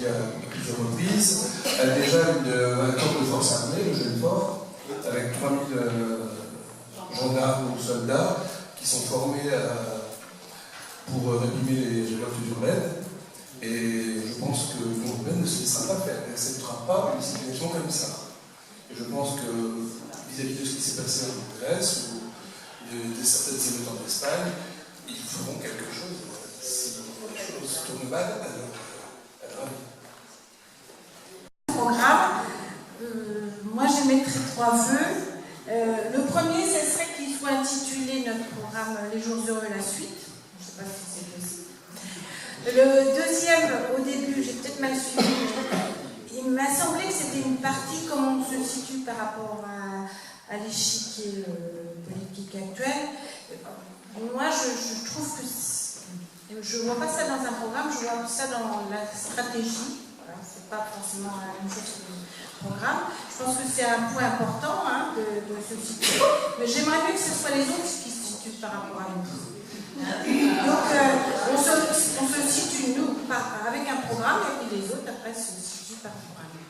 dit à plusieurs reprises, a déjà un corps de force armée, le jeune fort, avec 3000 gendarmes ou soldats qui sont formés pour réprimer les violences urbaines. Et je pense que l'Union européenne ne se laissera pas faire, elle n'acceptera pas une situation comme ça. Et je pense que vis-à-vis de ce qui s'est passé en Grèce ou de certaines émeutes en Espagne, ils feront quelque chose. Si les choses tournent mal, alors programme, moi j'émettrais 3 vœux. Le premier, ce serait qu'il soit intitulé notre programme Les Jours Heureux, la suite. Je ne sais pas si c'est possible. Le deuxième, au début, j'ai peut-être mal suivi, mais il m'a semblé que c'était une partie comment on se situe par rapport à l'échiquier politique actuel. Moi, je trouve que je ne vois pas ça dans un programme, je vois ça dans la stratégie. Voilà, c'est pas forcément la même chose que le programme. Je pense que c'est un point important de se situer, mais j'aimerais bien que ce soit les autres qui se situent par rapport à nous. Donc, on se situe, nous, avec un programme, et puis les autres, après, se situent par rapport à nous.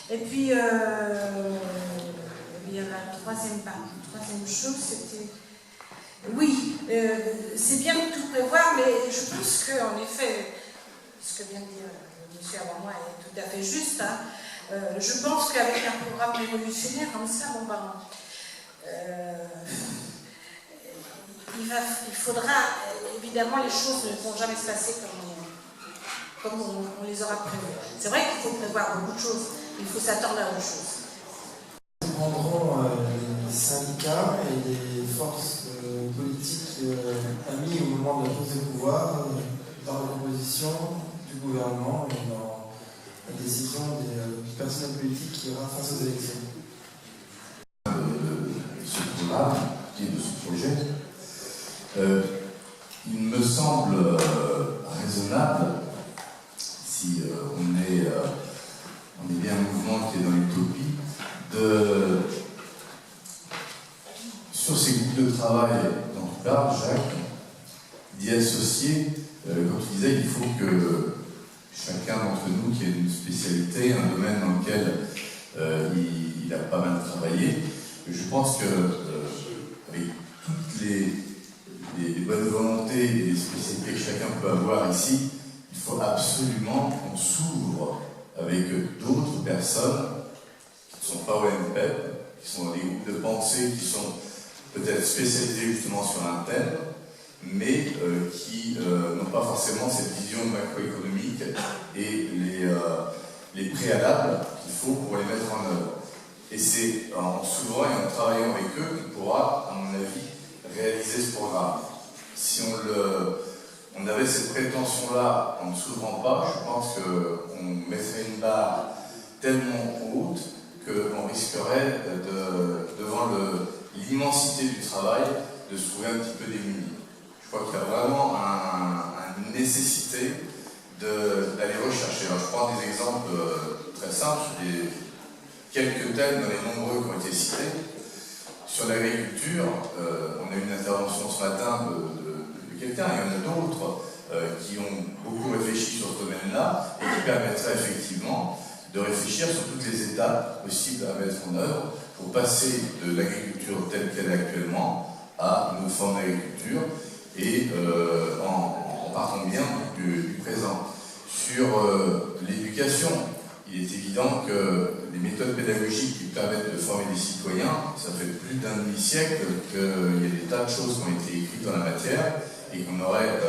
Et puis, il y a la troisième chose, c'était... Oui, c'est bien de tout prévoir, mais je pense qu'en effet, ce que vient de dire monsieur avant moi est tout à fait juste. Je pense qu'avec un programme révolutionnaire comme ça, il faudra, évidemment, les choses ne vont jamais se passer comme on les aura prévues. C'est vrai qu'il faut prévoir beaucoup de choses, il faut s'attendre à autre chose. Nous prendrons les syndicats et les forces politiques amies au moment de la prise de pouvoir dans la composition du gouvernement et dans la décision du personnel politique qui ira face aux élections. Ce programme, qui est de ce projet, il me semble raisonnable, si on est bien un mouvement qui est dans l'utopie, sur ces groupes de travail dont tu parles, Jacques, d'y associer, comme tu disais, il faut que chacun d'entre nous qui ait une spécialité, un domaine dans lequel il a pas mal travaillé. Je pense que avec toutes les bonnes volontés et les spécialités que chacun peut avoir ici, il faut absolument qu'on s'ouvre avec d'autres personnes qui ne sont pas au MPEP, qui sont dans des groupes de pensée, qui sont peut-être spécialisés justement sur un thème, mais qui n'ont pas forcément cette vision macroéconomique et les préalables qu'il faut pour les mettre en œuvre. Et c'est en s'ouvrant et en travaillant avec eux qu'on pourra, à mon avis, réaliser ce programme. Si on avait cette prétention-là en ne s'ouvrant pas, je pense qu'on mettrait une barre tellement haute qu'on risquerait, devant l'immensité du travail, de se trouver un petit peu démunis. Je crois qu'il y a vraiment une nécessité d'aller rechercher. Alors, je prends des exemples très simples, quelques thèmes dans les nombreux qui ont été cités. Sur l'agriculture, on a eu une intervention ce matin de quelqu'un, il y en a d'autres qui ont beaucoup réfléchi sur ce domaine-là et qui permettraient effectivement de réfléchir sur toutes les étapes possibles à mettre en œuvre pour passer de l'agriculture telle qu'elle est actuellement à une autre forme d'agriculture et en partant bien du présent. Sur l'éducation, il est évident que les méthodes pédagogiques qui permettent de former des citoyens, ça fait plus d'un demi-siècle qu'il y a des tas de choses qui ont été écrites dans la matière et qu'on aurait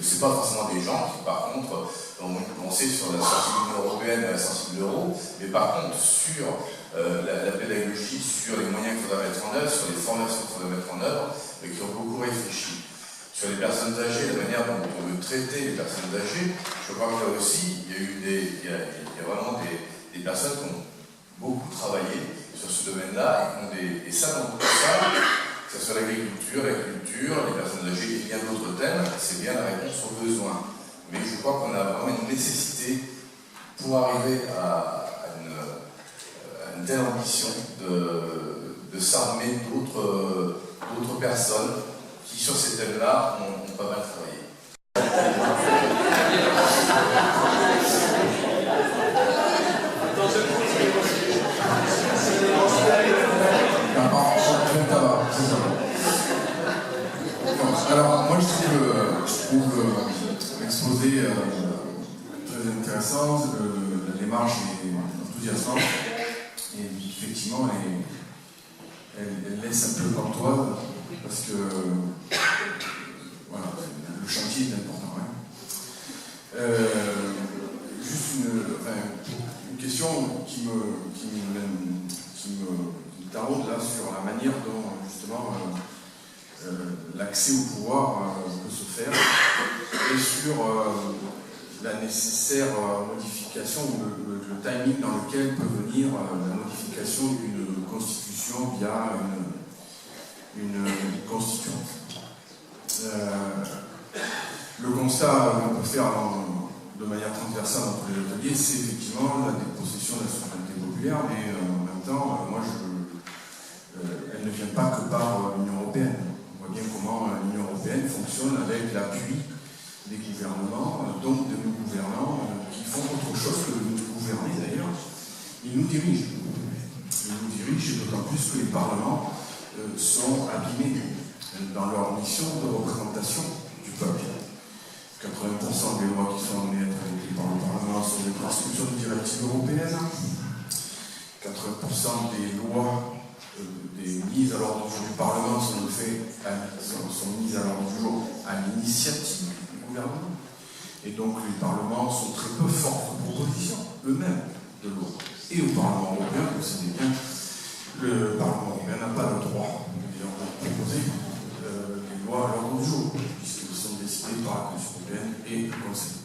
c'est pas forcément des gens qui, par contre, ont pensé sur la sortie de l'Union européenne et la sortie de l'euro, mais par contre, sur la pédagogie, sur les moyens qu'il faudra mettre en œuvre, sur les formations qu'il faudra mettre en œuvre, et qui ont beaucoup réfléchi. Sur les personnes âgées, la manière dont on veut traiter les personnes âgées, je crois que là aussi, il y a vraiment des personnes qui ont beaucoup travaillé sur ce domaine-là, et ça, dans tout ça, que ce soit l'agriculture, la culture, les personnes âgées et bien d'autres thèmes, c'est bien la réponse aux besoins. Mais je crois qu'on a vraiment une nécessité pour arriver à une telle ambition de s'armer d'autres personnes qui, sur ces thèmes-là, ont pas mal travaillé. Alors, moi je trouve l'exposé très intéressant, la démarche est enthousiasmante, et effectivement, elle laisse un peu pantoise, parce que voilà, le chantier est important. Hein. Juste une question qui me taraude là sur la manière dont justement l'accès au pouvoir peut se faire, et sur la nécessaire modification, ou le timing dans lequel peut venir la modification d'une constitution via une constituante. Le constat qu'on peut faire de manière transversale dans tous les ateliers, c'est effectivement la dépossession de la souveraineté populaire, mais en même temps, elle ne vient pas que par l'Union européenne. On voit bien comment l'Union européenne fonctionne avec l'appui des gouvernements, donc de nos gouvernants, qui font autre chose que de nous gouverner d'ailleurs. Ils nous dirigent. Ils nous dirigent, et d'autant plus que les parlements sont abîmés dans leur mission de représentation du peuple. 80% des lois qui sont amenées à être adoptées par le Parlement sont des transcriptions de directives européennes. 80% des lois des mises à l'ordre du jour du Parlement sont mises à l'ordre du jour à l'initiative du gouvernement. Et donc les parlements sont très peu forts de propositions, eux-mêmes, de loi. Et au Parlement européen, vous savez bien, le Parlement européen n'a pas le droit de proposer des lois à l'ordre du jour, puisqu'elles sont décidées par la Commission européenne et le Conseil.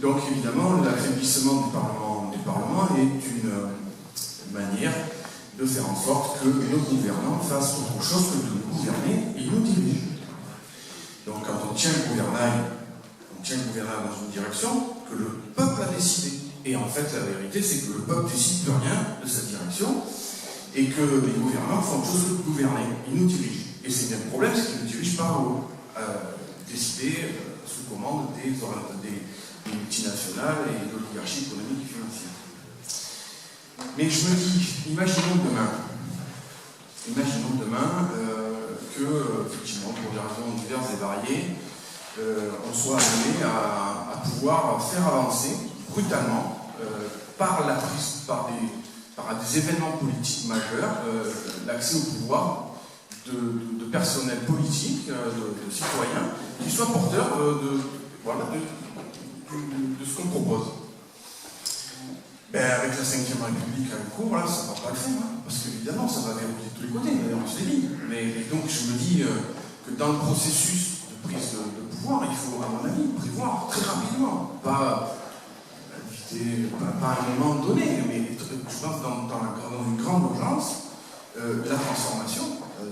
Donc évidemment, l'affaiblissement du Parlement est une manière de faire en sorte que nos gouvernants fassent autre chose que de nous gouverner et nous dirigent. Donc quand on tient le gouvernail dans une direction que le peuple a décidé. Et en fait, la vérité, c'est que le peuple ne décide plus rien de sa direction et que les gouvernants font autre chose que de gouverner. Ils nous dirigent. Et c'est bien le problème, c'est qu'ils ne nous dirigent pas décider sous commande des multinationales et de l'oligarchie économique et financière. Mais je me dis, imaginons demain que, effectivement, pour des raisons diverses et variées, on soit amené à pouvoir faire avancer brutalement, par des événements politiques majeurs, l'accès au pouvoir de personnel politique, de citoyens, qui soient porteurs de ce qu'on propose. Avec la 5e République à court, là, ça ne va pas le faire, hein, parce qu'évidemment, ça va verrouiller de tous les côtés, d'ailleurs, on se dit. Mais donc, je me dis que dans le processus de prise de pouvoir, il faut, à mon avis, prévoir très rapidement, pas à un moment donné, mais je pense dans une grande urgence, la transformation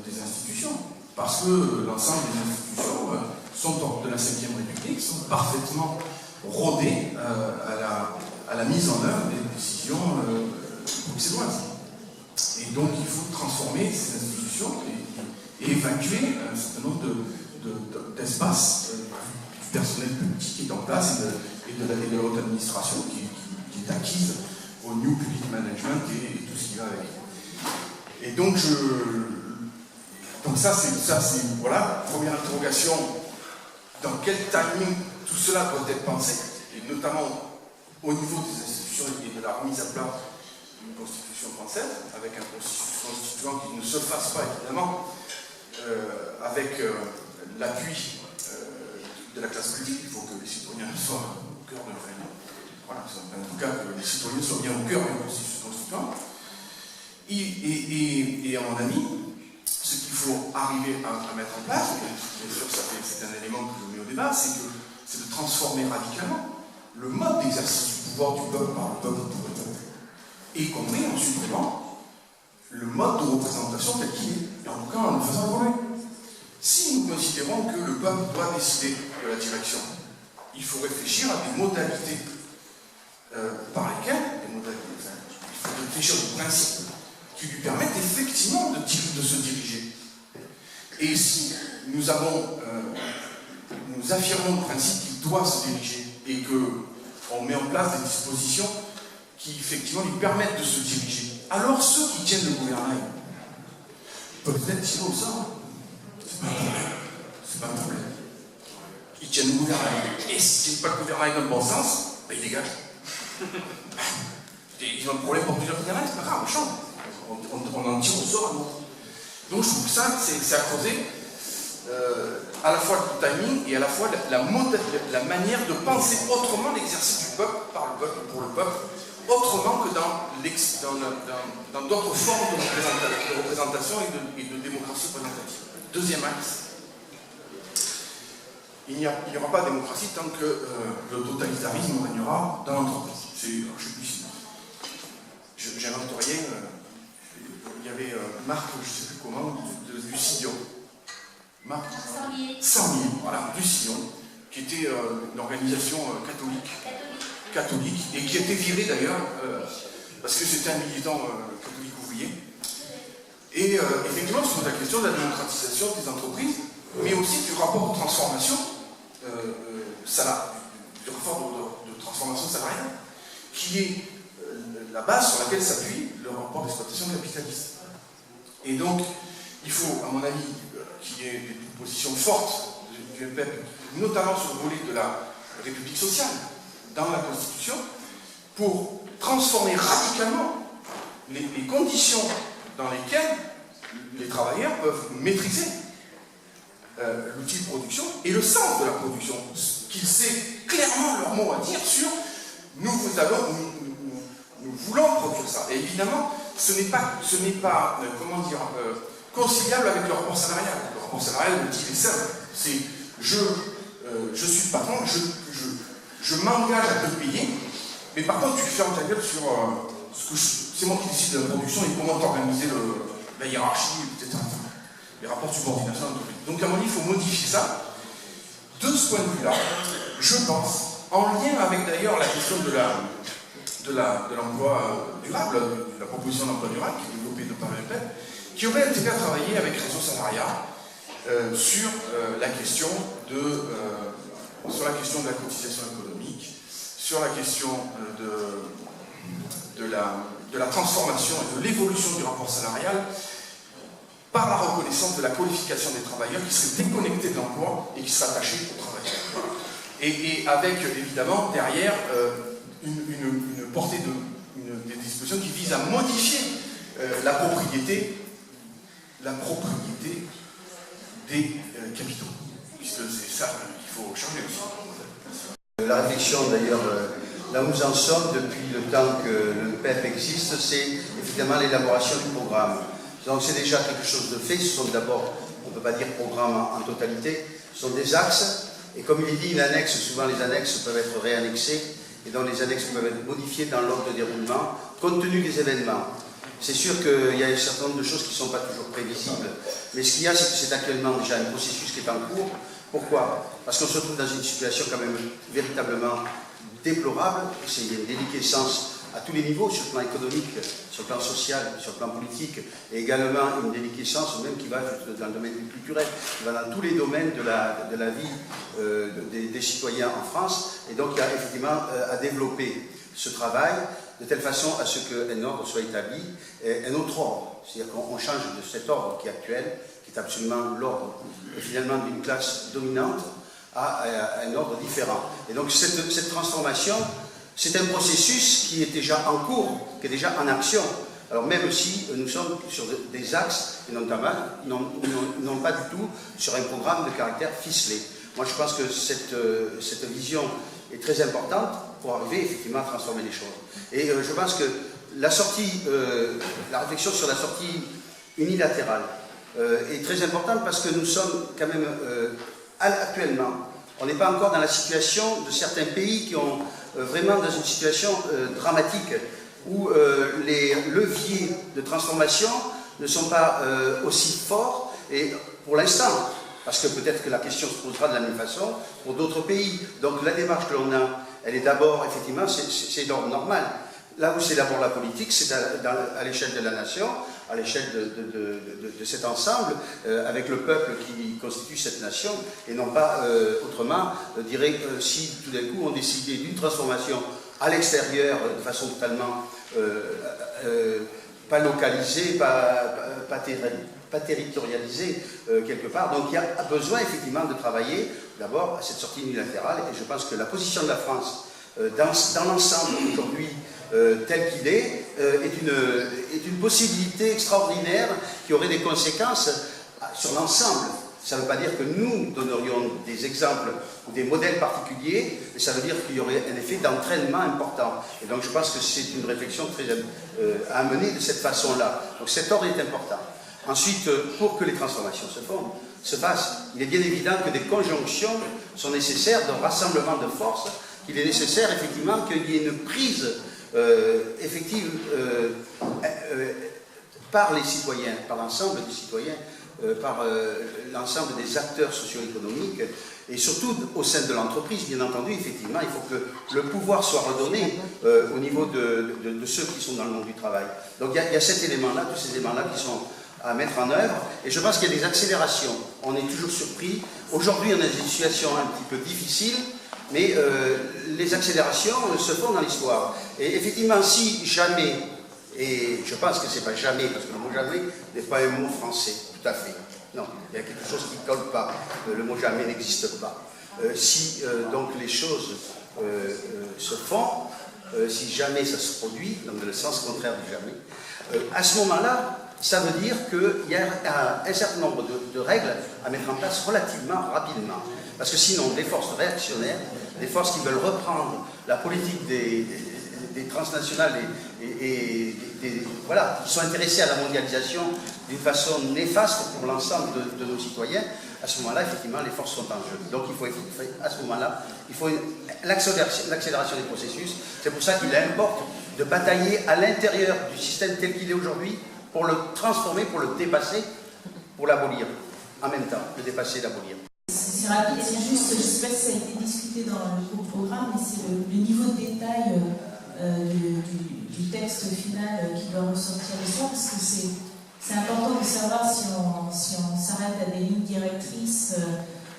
des institutions. Parce que l'ensemble des institutions de la 5e République sont parfaitement rodées à la mise en œuvre des décisions bruxelloises. Et donc il faut transformer ces institutions et évacuer un certain nombre d'espaces du personnel public qui est en place et de la haute administration qui est acquise au New Public Management et tout ce qui va avec. Et donc ça c'est voilà, première interrogation, dans quel timing tout cela doit être pensé, et notamment au niveau des institutions et de la remise à plat d'une constitution française, avec un processus constituant qui ne se fasse pas évidemment avec l'appui de la classe politique. Il faut que les citoyens soient au cœur de voilà, en tout cas que les citoyens soient bien au cœur du processus constituant. Et à mon avis, ce qu'il faut arriver à mettre en place, et bien sûr c'est un élément que je mets au débat, c'est de transformer radicalement le mode d'exercice du pouvoir du peuple par le peuple pour le peuple. Et y compris en supprimant le mode de représentation tel qu'il est, et en tout cas en le faisant évoluer. Si nous considérons que le peuple doit décider de la direction, il faut réfléchir à des modalités par lesquelles, il faut réfléchir aux principes qui lui permettent effectivement de se diriger. Et si nous nous affirmons le principe qu'il doit se diriger et qu'on met en place des dispositions qui effectivement lui permettent de se diriger. Alors ceux qui tiennent le gouvernail peuvent être tirés au sort. C'est pas un problème. C'est pas un problème. Ils tiennent le gouvernail. Et s'ils ne tiennent pas le gouvernail dans le bon sens, ben ils dégagent. Ils ont un problème pour plusieurs gouvernails, c'est pas grave, on change. On en tire au sort un autre. Donc je trouve que ça, c'est à creuser à la fois le timing et à la fois la manière de penser autrement l'exercice du peuple, par le peuple, pour le peuple, autrement que dans d'autres formes de représentation et de démocratie représentative. Deuxième axe, il n'y aura pas de démocratie tant que le totalitarisme régnera dans l'entreprise. Je ne sais plus si. J'ai inventorié, il y avait Marc, je ne sais plus comment, du Sillon. Marc Sarmier, voilà, du Sillon, qui était une organisation catholique, et qui a été viré d'ailleurs, parce que c'était un militant catholique ouvrier. Et effectivement, sur la question de la démocratisation des entreprises, mais aussi du rapport de transformation du rapport de transformation salariale, qui est la base sur laquelle s'appuie le rapport d'exploitation capitaliste. Et donc, il faut, à mon avis, qu'il y ait des positions fortes du MPEP, notamment sur le volet de la République sociale, dans la Constitution, pour transformer radicalement les conditions dans lesquelles les travailleurs peuvent maîtriser l'outil de production et le sens de la production, qu'ils aient clairement leur mot à dire sur nous voulons produire ça. Et évidemment, ce n'est pas comment dire, conciliable avec le rapport salarial. Le rapport salarial, le dit est simple. C'est je suis le patron, je m'engage à te payer, mais par contre tu fermes ta gueule sur c'est moi qui décide de la production et comment t'organiser la hiérarchie, etc. Les rapports de subordination d'entreprise. Donc à mon avis, il faut modifier ça. De ce point de vue-là, je pense, en lien avec d'ailleurs la question de l'emploi durable, de la proposition d'emploi durable qui est développée par le MPEP, qui aurait intérêt à travailler avec Réseau Salariat sur la question de la cotisation économique, sur la question de la transformation et de l'évolution du rapport salarial par la reconnaissance de la qualification des travailleurs qui seraient déconnectés de l'emploi et qui seraient attachés au travail. Voilà. Et avec évidemment derrière une portée des dispositions qui visent à modifier la propriété des capitaux, puisque c'est ça qu'il faut changer aussi. La réflexion d'ailleurs, là où nous en sommes depuis le temps que le PEP existe, c'est évidemment l'élaboration du programme. Donc c'est déjà quelque chose de fait, ce sont d'abord, on ne peut pas dire programme en totalité, ce sont des axes, et comme il est dit, une annexe, souvent les annexes peuvent être réannexées, et donc les annexes peuvent être modifiées dans l'ordre de déroulement, compte tenu des événements. C'est sûr qu'il y a un certain nombre de choses qui ne sont pas toujours prévisibles, mais ce qu'il y a, c'est que c'est actuellement déjà un processus qui est en cours. Pourquoi? Parce qu'on se trouve dans une situation quand même véritablement déplorable, c'est une déliquescence à tous les niveaux, sur le plan économique, sur le plan social, sur le plan politique, et également une déliquescence même qui va dans le domaine culturel, qui va dans tous les domaines de la vie des citoyens en France, et donc il y a effectivement à développer ce travail de telle façon à ce qu'un ordre soit établi, un autre ordre, c'est-à-dire qu'on change de cet ordre qui est actuel, qui est absolument l'ordre finalement d'une classe dominante, à un ordre différent. Et donc cette transformation, c'est un processus qui est déjà en cours, qui est déjà en action. Alors même si nous sommes sur des axes, et notamment, non pas du tout sur un programme de caractère ficelé. Moi je pense que cette vision est très importante pour arriver effectivement à transformer les choses. Et je pense que la réflexion sur la sortie unilatérale est très importante parce que nous sommes quand même actuellement, on n'est pas encore dans la situation de certains pays qui ont vraiment dans une situation dramatique où les leviers de transformation ne sont pas aussi forts, et pour l'instant, parce que peut-être que la question se posera de la même façon pour d'autres pays. Donc la démarche que l'on a, elle est d'abord, effectivement, c'est d'ordre normal. Là où c'est d'abord la politique, c'est à l'échelle de la nation, à l'échelle de cet ensemble, avec le peuple qui constitue cette nation, et non pas autrement, dirais si tout d'un coup on décidait d'une transformation à l'extérieur, de façon totalement pas localisée, pas territorialisée quelque part. Donc il y a besoin effectivement de travailler d'abord à cette sortie unilatérale, et je pense que la position de la France dans l'ensemble aujourd'hui tel qu'il est une possibilité extraordinaire qui aurait des conséquences sur l'ensemble. Ça ne veut pas dire que nous donnerions des exemples ou des modèles particuliers, mais ça veut dire qu'il y aurait un effet d'entraînement important. Et donc je pense que c'est une réflexion très à mener de cette façon-là. Donc cet ordre est important. Ensuite, pour que les transformations se fassent, il est bien évident que des conjonctions sont nécessaires, d'un rassemblement de forces, qu'il est nécessaire effectivement qu'il y ait une prise effective par les citoyens, par l'ensemble des citoyens, par l'ensemble des acteurs socio-économiques, et surtout au sein de l'entreprise, bien entendu, effectivement, il faut que le pouvoir soit redonné au niveau de ceux qui sont dans le monde du travail. Donc il y a cet élément-là, tous ces éléments-là qui sont à mettre en œuvre, et je pense qu'il y a des accélérations. On est toujours surpris. Aujourd'hui, on a des situations un petit peu difficiles, mais les accélérations se font dans l'histoire. Et effectivement, si jamais, et je pense que c'est pas jamais, parce que le mot jamais n'est pas un mot français, tout à fait. Non, il y a quelque chose qui ne colle pas. Le mot jamais n'existe pas. Si donc les choses se font, si jamais ça se produit, dans le sens contraire du jamais, à ce moment-là, ça veut dire qu'il y a un certain nombre de règles à mettre en place relativement rapidement. Parce que sinon, des forces réactionnaires, des forces qui veulent reprendre la politique des transnationales voilà, qui sont intéressées à la mondialisation d'une façon néfaste pour l'ensemble de nos citoyens, à ce moment-là, effectivement, les forces sont en jeu. Donc, il faut, à ce moment-là, il faut l'accélération des processus. C'est pour ça qu'il importe de batailler à l'intérieur du système tel qu'il est aujourd'hui pour le transformer, pour le dépasser, pour l'abolir. En même temps, le dépasser et l'abolir. C'est rapide, c'est juste, je ne sais pas si ça a été discuté dans le programme, mais c'est le niveau de détail du texte final qui doit ressortir le soir, parce que c'est important de savoir si on s'arrête à des lignes directrices.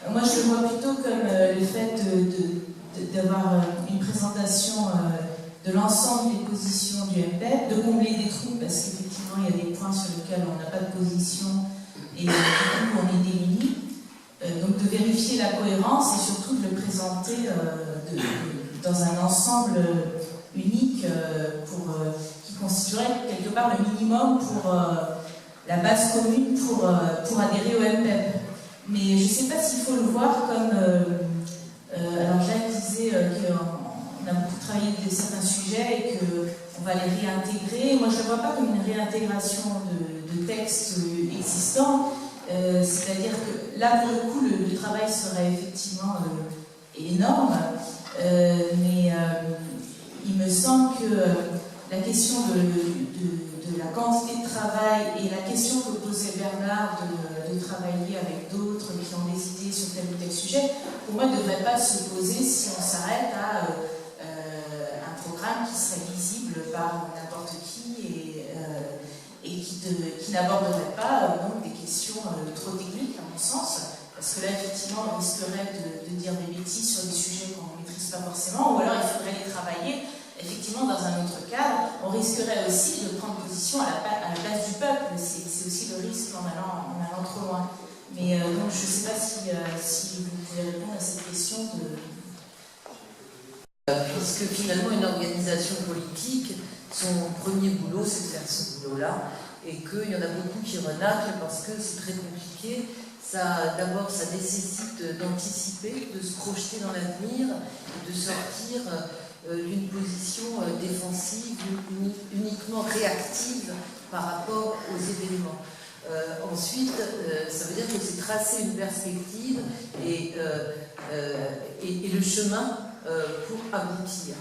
Moi, je le vois plutôt comme le fait d'avoir une présentation de l'ensemble des positions du MPEP, de combler des trous, parce qu'effectivement, il y a des points sur lesquels on n'a pas de position et du coup, on est démunis. Donc, de vérifier la cohérence et surtout de le présenter dans un ensemble unique qui constituerait quelque part le minimum pour la base commune pour adhérer au MPEP. Mais je ne sais pas s'il faut le voir comme... alors Jacques disait qu'on a beaucoup travaillé de certains sujets et qu'on va les réintégrer. Moi, je ne le vois pas comme une réintégration de textes existants. C'est-à-dire que là, pour le coup, le travail serait effectivement énorme. Mais il me semble que la question de la quantité de travail et la question que posait Bernard de travailler avec d'autres qui ont des idées sur tel ou tel sujet, pour moi, ne devrait pas se poser si on s'arrête à un programme qui serait visible par n'importe qui et qui n'aborderait pas donc des questions trop techniques, à mon sens, parce que là, effectivement, on risquerait de dire des bêtises sur des sujets qu'on ne maîtrise pas forcément, ou alors il faudrait les travailler effectivement dans un autre cadre. On risquerait aussi de prendre position à la place du peuple, c'est aussi le risque en allant trop loin. Mais donc, je ne sais pas si vous pouvez répondre à cette question de... Puisque finalement, une organisation politique, son premier boulot, c'est de faire ce boulot-là, et qu'il y en a beaucoup qui renâclent parce que c'est très compliqué. D'abord, ça nécessite d'anticiper, de se projeter dans l'avenir, de sortir d'une position défensive, uniquement réactive par rapport aux événements. Ensuite, ça veut dire que c'est tracer une perspective et le chemin pour aboutir.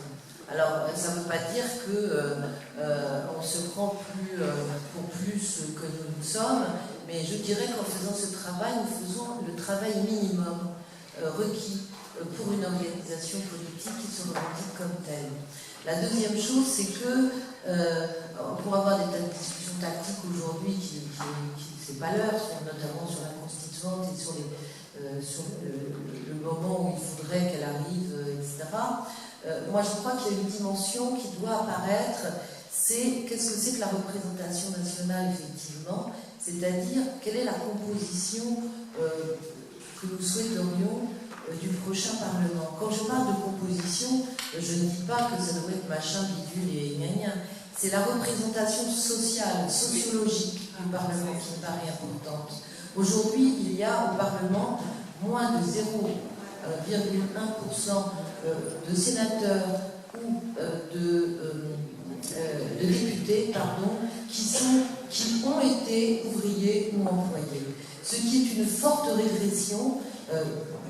Alors, ça ne veut pas dire qu'on se prend pour plus que nous sommes, mais je dirais qu'en faisant ce travail, nous faisons le travail minimum requis pour une organisation politique qui se revendique comme telle. La deuxième chose, c'est que on pourrait avoir des tas de discussions tactiques aujourd'hui qui c'est pas l'heure, notamment sur la constituante et sur le moment où il faudrait qu'elle arrive, etc. Moi, je crois qu'il y a une dimension qui doit apparaître, c'est qu'est-ce que c'est que la représentation nationale, effectivement, c'est-à-dire quelle est la composition que nous souhaiterions du prochain Parlement. Quand je parle de composition, je ne dis pas que ça devrait être machin, bidule et gna. C'est la représentation sociale, sociologique du Parlement qui me paraît importante. Aujourd'hui, il y a au Parlement moins de 0,1% de sénateurs ou de députés qui ont été ouvriers ou employés. Ce qui est une forte régression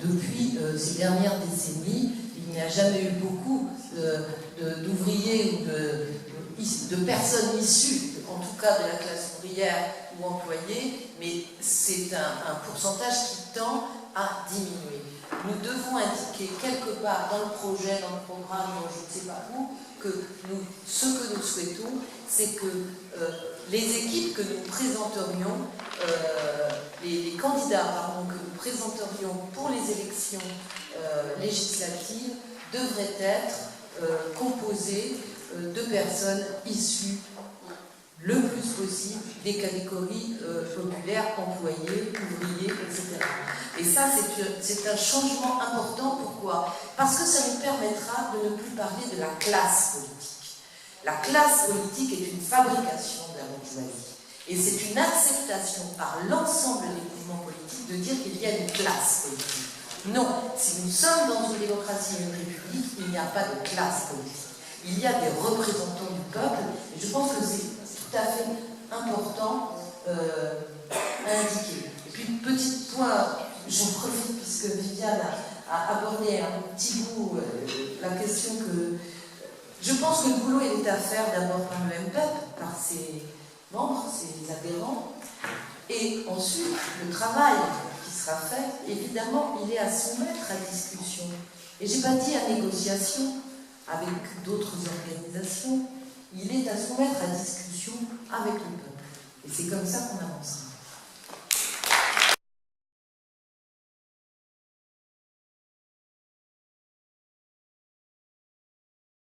depuis ces dernières décennies. Il n'y a jamais eu beaucoup d'ouvriers ou de personnes issues, en tout cas de la classe ouvrière ou employée, mais c'est un pourcentage qui tend à diminuer. Nous devons indiquer quelque part dans le projet, dans le programme, je ne sais pas où, que ce que nous souhaitons, c'est que les équipes que nous présenterions, les candidats que nous présenterions pour les élections législatives devraient être composés de personnes issues le plus possible des catégories populaires, employés, ouvriers, etc. Et ça, c'est un changement important. Pourquoi? Parce que ça nous permettra de ne plus parler de la classe politique. La classe politique est une fabrication de la bourgeoisie. Et c'est une acceptation par l'ensemble des mouvements politiques de dire qu'il y a une classe politique. Non, si nous sommes dans une démocratie et une république, il n'y a pas de classe politique. Il y a des représentants du peuple, et je pense que c'est tout à fait important à indiquer. Et puis, petit point, j'en profite puisque Viviane a abordé un petit bout la question que... Je pense que le boulot il est à faire d'abord par le MPEP, par ses membres, ses adhérents, et ensuite le travail qui sera fait, évidemment, il est à soumettre à discussion. Et j'ai pas dit à négociation avec d'autres organisations, il est à soumettre à discussion avec le peuple. Et c'est comme ça qu'on avancera.